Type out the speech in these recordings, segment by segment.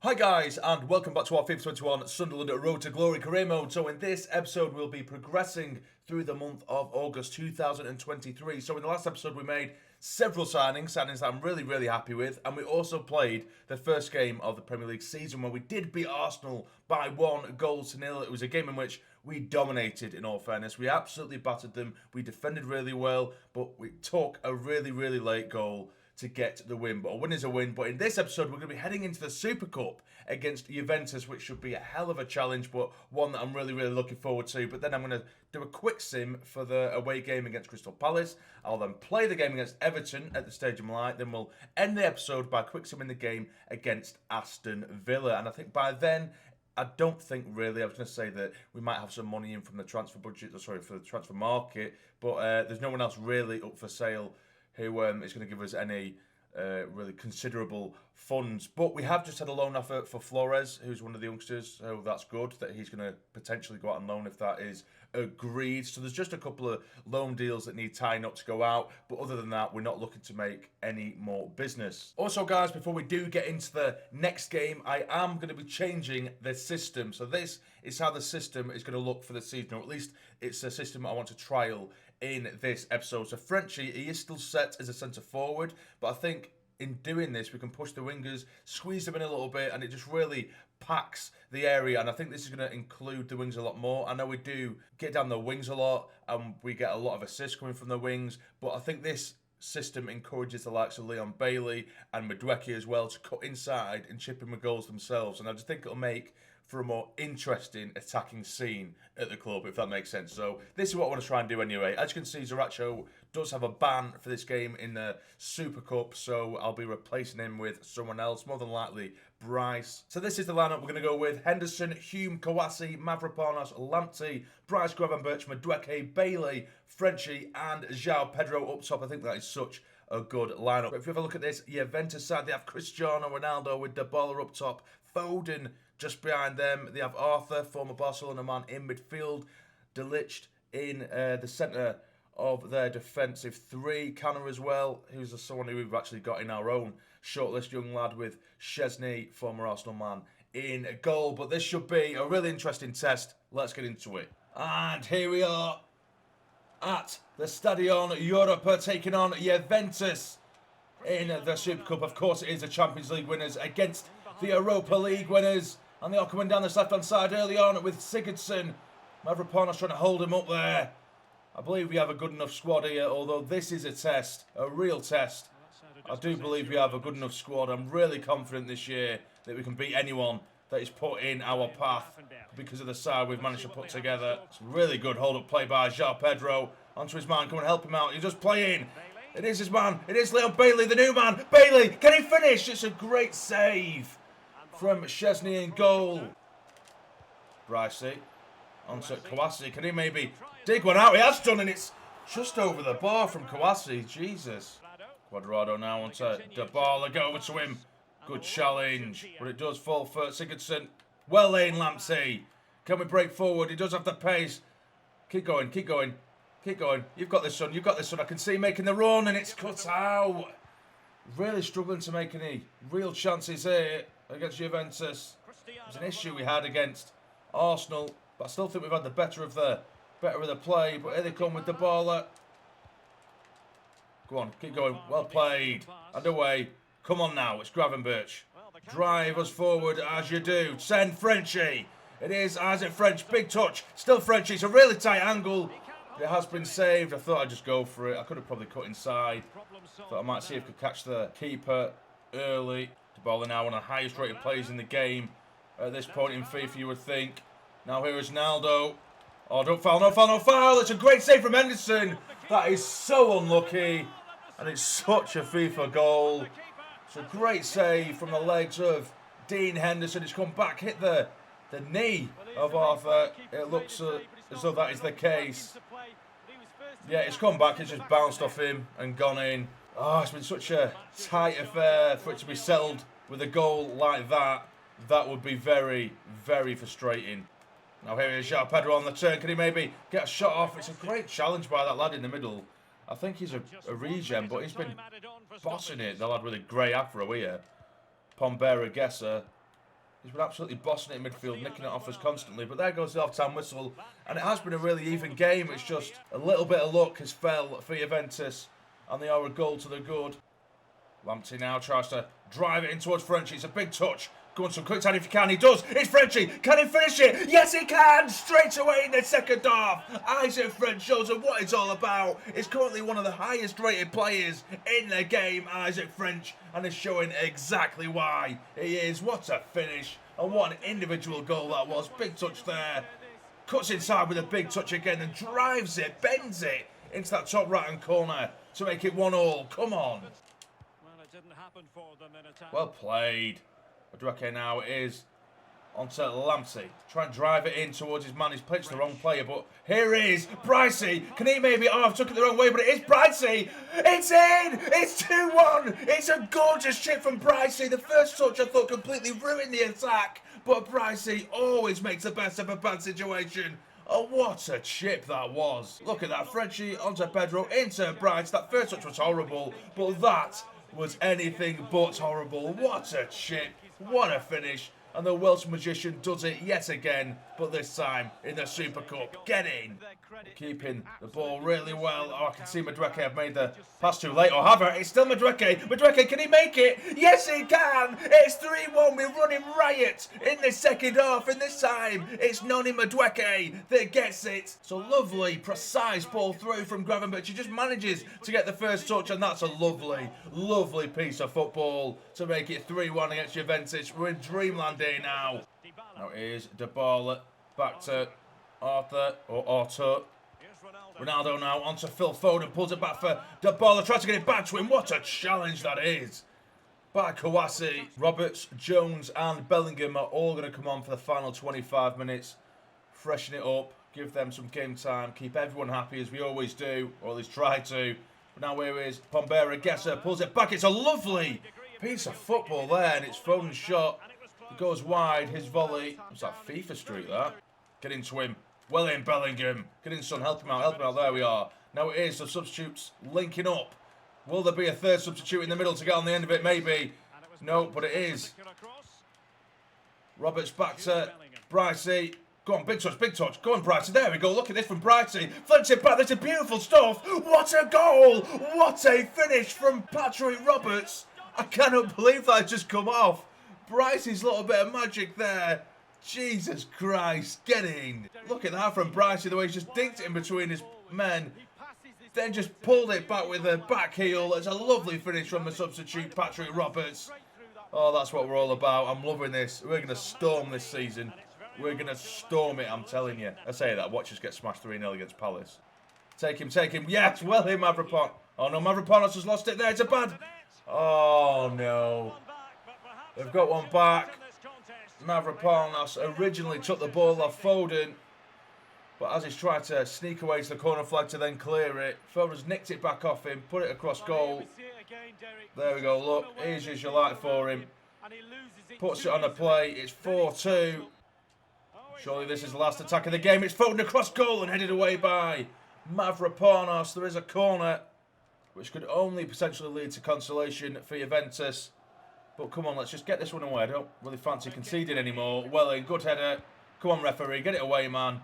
Hi guys, and welcome back to our FIFA 21 Sunderland Road to Glory career mode. So in this episode, we'll be progressing through the month of August 2023. So in the last episode, we made several signings that I'm really happy with. And we also played the first game of the Premier League season where we did beat Arsenal by 1-0. It was a game in which we dominated, in all fairness. We absolutely battered them. We defended really well, but we took a really late goal to get the win. But a win is a win. But in this episode, we're going to be heading into the Supercup against Juventus, which should be a hell of a challenge, but one that I'm really looking forward to. But then I'm going to do a quick sim for the away game against Crystal Palace. I'll then play the game against Everton at the Stadium Light. Then we'll end the episode by quick simming the game against Aston Villa. And I think by then, I don't think really. I was going to say that we might have some money in from the transfer budget, for the transfer market, but there's no one else really up for sale who is going to give us any really considerable funds. But we have just had a loan offer for Flores, who's one of the youngsters, so that's good that he's going to potentially go out on loan if that is agreed. So there's just a couple of loan deals that need tying up to go out, but other than that, we're not looking to make any more business. Also, guys, before we do get into the next game, I am going to be changing the system. So this is how the system is going to look for the season, or at least it's a system I want to trial in this episode. So Frenchie, he is still set as a centre forward, but I think in doing this we can push the wingers, squeeze them in a little bit, and it just really packs the area. And I think this is going to include the wings a lot more. I know we do get down the wings a lot and we get a lot of assists coming from the wings, but I think this system encourages the likes of Leon Bailey and Madueke as well to cut inside and chip in with goals themselves. And I just think it'll make for a more interesting attacking scene at the club, if that makes sense. So this is what I want to try and do anyway. As you can see, Zaracho does have a ban for this game in the Super Cup, so I'll be replacing him with someone else, more than likely Bryce. So this is the lineup we're going to go with: Henderson, Hume, Kawasi, Mavropanos, Lamptey, Bryce, Gravenberch, Madueke, Bailey, Frenchie, and João Pedro up top. I think that is such a good lineup. If you have a look at this Juventus side, they have Cristiano Ronaldo with Dybala up top, Foden just behind them. They have Arthur, former Barcelona man, in midfield, De Ligt in the centre of their defensive three. Canner as well, who's someone who we've actually got in our own shortlist, young lad with Chesney, former Arsenal man, in goal. But this should be a really interesting test. Let's get into it. And here we are at the Stadion Europa, taking on Juventus in the Super Cup. Of course, it is the Champions League winners against the Europa League winners. And they are coming down this left-hand side early on with Sigurdsson. Mavropanos trying to hold him up there. I believe we have a good enough squad here, although this is a test, a real test. I do believe we have a good enough squad. I'm really confident this year that we can beat anyone that is put in our path because of the side we've managed to put together. It's a really good hold-up play by João Pedro. Onto his man, come and help him out. He's just playing. It is his man. It is Leon Bailey, the new man. Bailey, can he finish? It's a great save from Chesney in goal. Brycey onto Kawasi. Can he maybe dig one out? He has done, and it's just over the bar from Kawasi. Jesus. Cuadrado now onto Dybala. Get over to him. Good challenge. But it does fall for Sigurdsson. Well in, Lamptey. Can we break forward? He does have the pace. Keep going, keep going, keep going. You've got this, son. You've got this, son. I can see him making the run, and it's cut out. Really struggling to make any real chances here against Juventus. It was an issue we had against Arsenal, but I still think we've had the better of the play. But here they come with Dybala. Go on, keep going. Well played. And away. Come on now, it's Gravenberch. Drive us forward as you do. Send Frenchie. It is Isaac French. Big touch. Still Frenchie. It's a really tight angle. It has been saved. I thought I'd just go for it. I could have probably cut inside. Thought I might see if I could catch the keeper early. Dybala now one of the highest rated players in the game at this point in FIFA, you would think. Now here is Ronaldo. Oh, don't foul, no foul, no foul. It's a great save from Henderson. That is so unlucky. And it's such a FIFA goal. It's a great save from the legs of Dean Henderson. It's come back, hit the knee of Arthur. It looks as though that is the case. Yeah, it's come back. It's just bounced off him and gone in. Oh, it's been such a tight affair for it to be settled with a goal like that. That would be very frustrating. Now here is João Pedro on the turn. Can he maybe get a shot off? It's a great challenge by that lad in the middle. I think he's a regen, but he's been bossing it. The lad with a grey afro here. Pombera Gesser. He's been absolutely bossing it in midfield, nicking it off us constantly. But there goes the half-time whistle. And it has been a really even game. It's just a little bit of luck has fell for Juventus. And they are a goal to the good. Lamptey now tries to drive it in towards Frenchie. It's a big touch. Go on, some quick time if you can. He does. It's Frenchie. Can he finish it? Yes, he can. Straight away in the second half. Isaac French shows him what it's all about. He's currently one of the highest rated players in the game, Isaac French, and is showing exactly why he is. What a finish. And what an individual goal that was. Big touch there. Cuts inside with a big touch again and drives it, bends it into that top right-hand corner to make it 1-1. Come on. Well, it didn't happen for them in attack. Well played. Madueke now is onto Lamptey. Try and drive it in towards his man. He's pitched the wrong player, but here is Bricey. Can he maybe... Oh, I've took it the wrong way, but it is Bricey. It's in! It's 2-1! It's a gorgeous chip from Bricey. The first touch I thought completely ruined the attack, but Bricey always makes the best of a bad situation. Oh, what a chip that was. Look at that. Frenchie onto Pedro, into Bryce. That first touch was horrible, but that was anything but horrible. What a chip. What a finish. And the Welsh magician does it yet again, but this time in the Super Cup. Get in. Keeping the ball really well. Oh, I can see Madueke have made the pass too late. Or have I? It's still Madueke. Madueke, can he make it? Yes, he can. It's 3-1. We're running riot in the second half. And this time, it's Noni Madueke that gets it. So lovely, precise ball through from Gravenberch. He just manages to get the first touch. And that's a lovely, lovely piece of football to make it 3-1 against Juventus. We're in dreamland here now. Now here's Dybala back to Arthur. Ronaldo now onto Phil Foden. Pulls it back for Dybala. Tries to get it back to him. What a challenge that is. By Kouassi, Roberts, Jones and Bellingham are all going to come on for the final 25 minutes. Freshen it up. Give them some game time. Keep everyone happy as we always do. Or at least try to. But now here is Pombera. Gesser pulls it back. It's a lovely piece of football there. And it's Foden's shot. It goes wide. His volley. What's that? FIFA Street, that? Get into him. Well in, Bellingham. Get in, son. Help him out. Help him out. There we are. Now it is the substitutes linking up. Will there be a third substitute in the middle to get on the end of it? Maybe. No, but it is. Roberts back to Bricey. Go on, big touch, big touch. Go on, Bricey. There we go. Look at this from Bricey. Fletcher back. That's a beautiful stuff. What a goal. What a finish from Patrick Roberts. I cannot believe that had just come off. Bricey's little bit of magic there. Jesus Christ, get in. Look at that from Bricey, the way he's just dinked it in between his men. Then just pulled it back with a back heel. It's a lovely finish from the substitute, Patrick Roberts. Oh, that's what we're all about. I'm loving this. We're going to storm this season. We're going to storm it, I'm telling you. I say that, watch us get smashed 3-0 against Palace. Take him, take him. Yes, well in, Mavropanos. Oh no, Mavropanos has lost it there. It's a bad... Oh no. They've got one back. Mavropanos originally took the ball off Foden, but as he's tried to sneak away to the corner flag to then clear it, Foden's nicked it back off him, put it across goal. There we go, look, here's your light for him. Puts it on the play, it's 4-2. Surely this is the last attack of the game. It's Foden across goal and headed away by Mavropanos. There is a corner, which could only potentially lead to consolation for Juventus. But come on, let's just get this one away. I don't really fancy conceding anymore. Well in, good header. Come on, referee, get it away, man.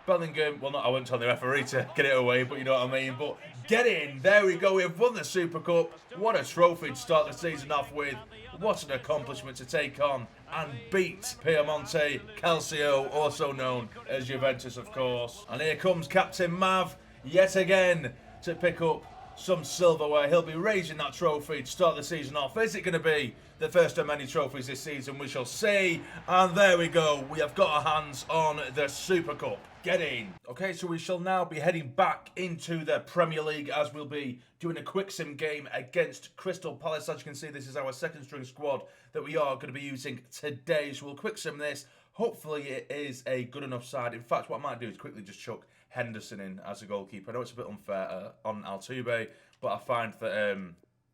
Bellingham, well, not I wouldn't tell the referee to get it away, but you know what I mean. But get in, there we go. We've won the Super Cup. What a trophy to start the season off with. What an accomplishment to take on and beat Piemonte Calcio, also known as Juventus, of course. And here comes Captain Mav yet again to pick up some silverware. He'll be raising that trophy to start the season off. Is it going to be the first of many trophies this season? We shall see. And there we go. We have got our hands on the Super Cup. Get in. Okay, so we shall now be heading back into the Premier League as we'll be doing a quick sim game against Crystal Palace. As you can see, this is our second string squad that we are going to be using today. So we'll quick sim this. Hopefully it is a good enough side. In fact, what I might do is quickly just chuck Henderson in as a goalkeeper. I know it's a bit unfair on Altuve, but I find that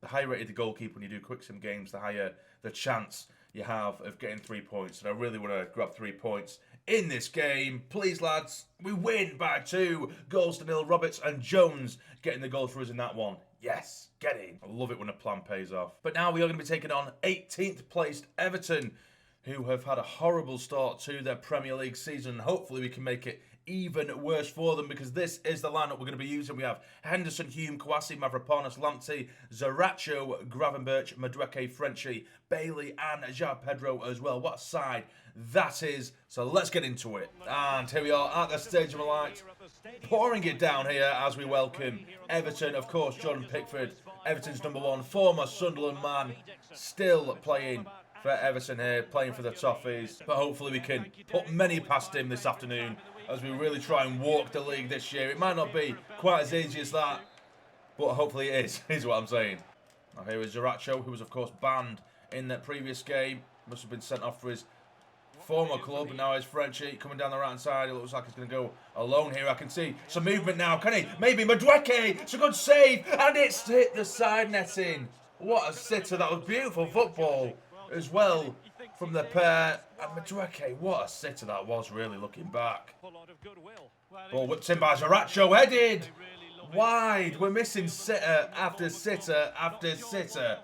the higher rated the goalkeeper when you do quick sim games, the higher the chance you have of getting 3 points. And I really want to grab 3 points in this game. Please, lads, we win by 2-0. Roberts and Jones getting the goal for us in that one. Yes, get in. I love it when a plan pays off. But now we are going to be taking on 18th placed Everton, who have had a horrible start to their Premier League season. Hopefully we can make it even worse for them, because this is the lineup we're going to be using. We have Henderson, Hume, Kouassi, Mavropanos, Lamptey, Zarracho, Gravenberch, Madueke, Frenchy, Bailey and João Pedro as well. What a side that is. So let's get into it. And here we are at the Stadium of Light, pouring it down here as we welcome Everton. Of course, Jordan Pickford, Everton's #1, former Sunderland man, still playing for Everton here, playing for the Toffees. But hopefully we can put many past him this afternoon as we really try and walk the league this year. It might not be quite as easy as that, but hopefully it is what I'm saying. Now here is Zarracho, who was of course banned in that previous game. Must have been sent off for his former club, and now it's Frenchy coming down the right hand side. It looks like he's going to go alone here. I can see some movement now. Can he? Maybe Madueke. It's a good save, and it's hit the side netting. What a sitter. That was beautiful football as well from the pair. And Madueke, what a sitter that was, really, looking back. Ball whipped in by Zarracho, headed wide. We're missing sitter after sitter after sitter.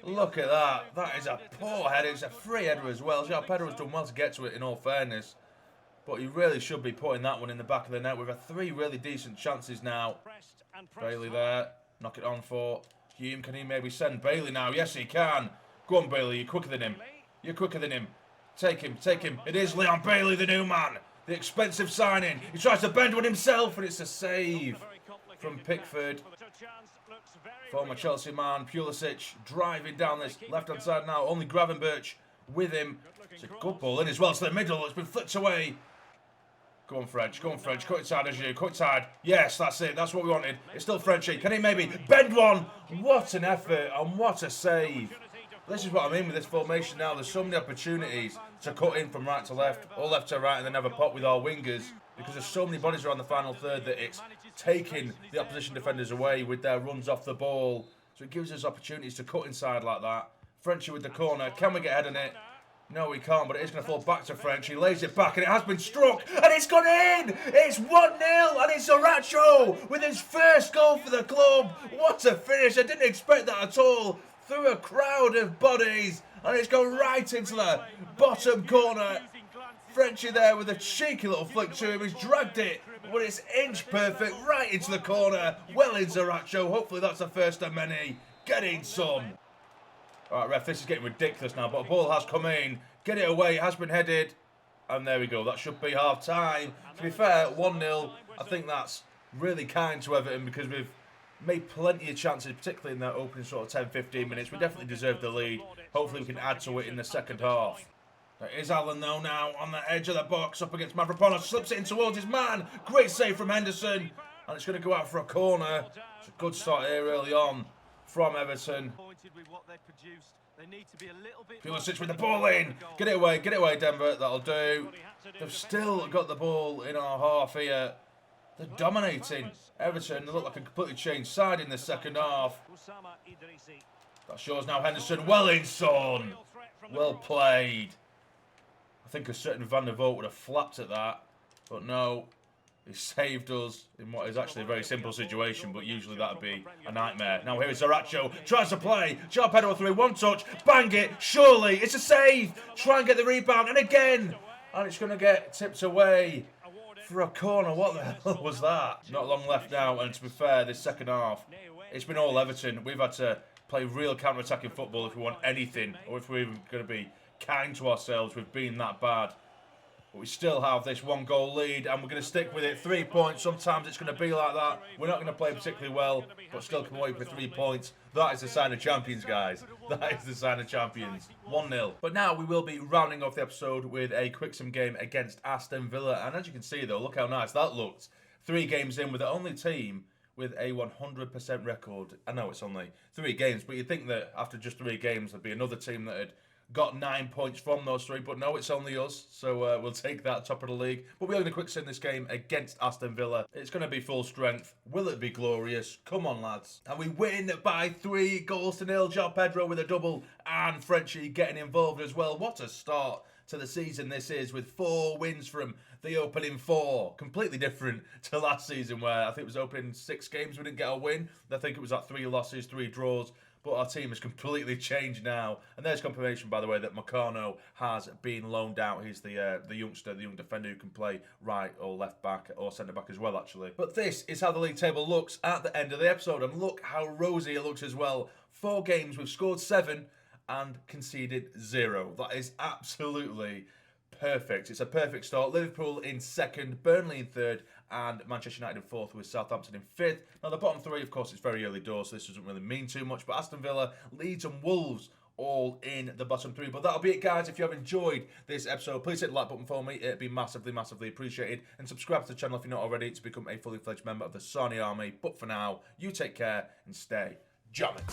Look at that. That is a poor header. It's a free header as well. João Pedro's done well to get to it, in all fairness. But he really should be putting that one in the back of the net. We've had 3 really decent chances now. Bailey there. Knock it on for Hume. Can he maybe send Bailey now? Yes, he can. Go on, Bailey. You're quicker than him. You're quicker than him. Take him. Take him. It is Leon Bailey, the new man. The expensive signing. He tries to bend one himself, and it's a save from Pickford. Former Chelsea man, Pulisic, driving down this left-hand side now. Only Gravenberch with him. It's a good ball in as well to the middle. It's been flicked away. Go on, French. Go on, French. Cut inside as you. Cut inside. Yes, that's it. That's what we wanted. It's still Frenchy. Can he maybe bend one? What an effort and what a save. This is what I mean with this formation now. There's so many opportunities to cut in from right to left, or left to right, and then have a pop with our wingers, because there's so many bodies around the final third that it's taking the opposition defenders away with their runs off the ball. So it gives us opportunities to cut inside like that. Frenchy with the corner. Can we get ahead on it? No, we can't, but it is going to fall back to French. He lays it back, and it has been struck, and it's gone in! It's 1-0, and it's Zarracho with his first goal for the club. What a finish! I didn't expect that at all. Through a crowd of bodies, and it's gone right into the bottom corner. Frenchy there with a cheeky little flick to him. He's dragged it, but it's inch perfect right into the corner. Well in Zarracho. Hopefully that's the first of many. Getting some. All right, ref, this is getting ridiculous now, but a ball has come in. Get it away. It has been headed. And there we go. That should be half time. To be fair, 1-0. I think that's really kind to Everton, because we've made plenty of chances, particularly in that opening sort of 10-15 minutes. We definitely deserve the lead. Hopefully we can add to it in the second half. There is Allen though now on the edge of the box up against Mavropanos. Slips it in towards his man. Great save from Henderson. And it's going to go out for a corner. It's a good start here early on from Everton. Pulisic with the ball in. Get it away, Denver. That'll do. They've still got the ball in our half here. They're dominating. Everton, they look like a completely changed side in the second half. That shows now Henderson. Well in, son. Well played. I think a certain Van der Voort would have flapped at that. But no, he saved us in what is actually a very simple situation, but usually that would be a nightmare. Now here is Zarracho. Tries to play. João Pedro through. One touch. Bang it. Surely. It's a save. Try and get the rebound. And again. And it's going to get tipped away for a corner. What the hell was that? Not long left now, and to be fair, this second half, it's been all Everton. We've had to play real counter-attacking football if we want anything, or if we're even going to be kind to ourselves with being that bad. But we still have this 1-goal lead, and we're going to stick with it. 3 points. Sometimes it's going to be like that. We're not going to play particularly well, but still come away with 3 points. That is the sign of champions, guys. That is the sign of champions. 1-0. But now we will be rounding off the episode with a quick sim game against Aston Villa. And as you can see, though, look how nice that looked. 3 games in with the only team with a 100% record. I know it's only 3 games, but you'd think that after just 3 games, there'd be another team that had got 9 points from those 3, but no, it's only us, so we'll take that top of the league. But we're going to quick sim this game against Aston Villa. It's going to be full strength. Will it be glorious? Come on, lads. And we win by 3-0. João Pedro with a double, and Frenchy getting involved as well. What a start to the season this is, with 4 wins from the opening 4. Completely different to last season, where I think it was opening 6 games we didn't get a win. I think it was at 3 losses, 3 draws. But our team has completely changed now. And there's confirmation, by the way, that Meccano has been loaned out. He's the youngster, the young defender who can play right or left back or centre back as well, actually. But this is how the league table looks at the end of the episode. And look how rosy it looks as well. 4 games, we've scored 7 and conceded 0. That is absolutely perfect. It's a perfect start. Liverpool in 2nd, Burnley in 3rd, and Manchester United in 4th with Southampton in 5th. Now, the bottom 3, of course, it's very early doors, so this doesn't really mean too much. But Aston Villa, Leeds and Wolves all in the bottom 3. But that'll be it, guys. If you have enjoyed this episode, please hit the like button for me. It'd be massively, massively appreciated. And subscribe to the channel if you're not already to become a fully fledged member of the Sarny Army. But for now, you take care and stay jamming.